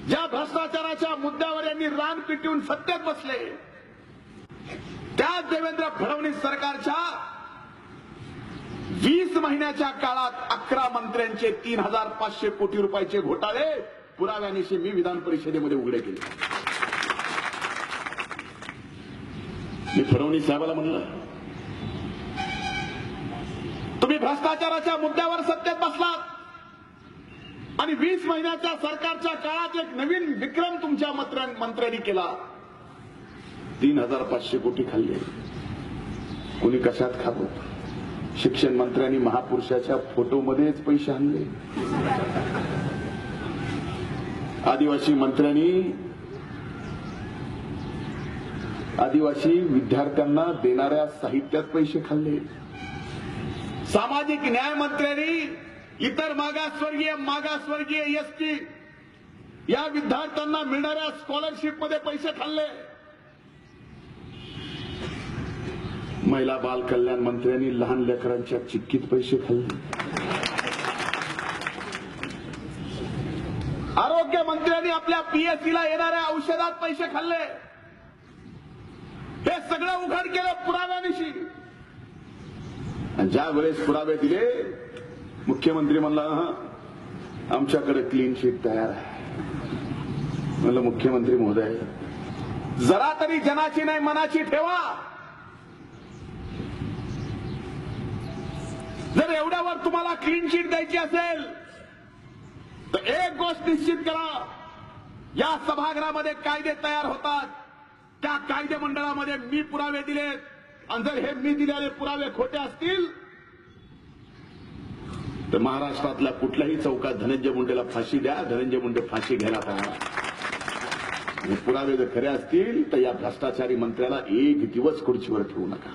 ज्या भ्रष्टाचाराच्या मुद्द्यावर यांनी रान पिटवून सत्तेत बसले, त्याच देवेंद्र फडणवीस सरकारच्या 20 महिन्याच्या काळात 11 मंत्र्यांचे 3,500 कोटी रुपयाचे घोटाळे पुराव्यानिशी मी विधान परिषदेमध्ये उघडे केले. मी फडणवीस साहेबाला म्हणलं, तुम्ही भ्रष्टाचाराच्या मुद्द्यावर सत्तेत बसलात आणि 20 महिन्याच्या सरकारच्या काळात एक नवीन विक्रम तुमच्या मंत्र्यांनी केला. 3,500 कोटी खाल्ले. कोणी कशात खातो? शिक्षण मंत्र्यांनी महापुरुषाच्या फोटोमध्येच पैसे आणले. आदिवासी मंत्र्यांनी आदिवासी विद्यार्थ्यांना देणाऱ्या साहित्यात पैसे खाल्ले. सामाजिक न्याय मंत्र्यांनी इतर मागासवर्गीय एसटी या विद्यार्थ्यांना मिळणाऱ्या स्कॉलरशिपमध्ये पैसे खाल्ले. महिला बाल कल्याण मंत्र्यांनी लहान लेकरांच्या चिक्कीत पैसे खाल्ले. आरोग्य मंत्र्यांनी आपल्या पीएससीला येणाऱ्या औषधात पैसे खाल्ले. हे सगळं उघड केलं पुराव्यानिशी. आणि ज्या वेळेस पुरावे दिले, मुख्यमंत्री म्हणला आमच्याकडे क्लीन शीट तयार आहे. म्हणलं मुख्यमंत्री महोदय, जरा तरी जनाची नाही मनाची ठेवा. जर एवढ्यावर तुम्हाला क्लीन शीट द्यायची असेल तर एक गोष्ट निश्चित करा, या सभागृहामध्ये कायदे तयार होतात, त्या कायदे मंडळामध्ये मी पुरावे दिलेत, आणि जर हे मी दिलेले पुरावे खोटे असतील तर महाराष्ट्रातल्या कुठल्याही चौकात धनंजय मुंडेला फाशी द्या, धनंजय मुंडे फाशी घ्यायला तयार आहे. पुरावे जर खरे असतील तर या भ्रष्टाचारी मंत्र्याला एक दिवस खुर्चीवर ठेवू नका.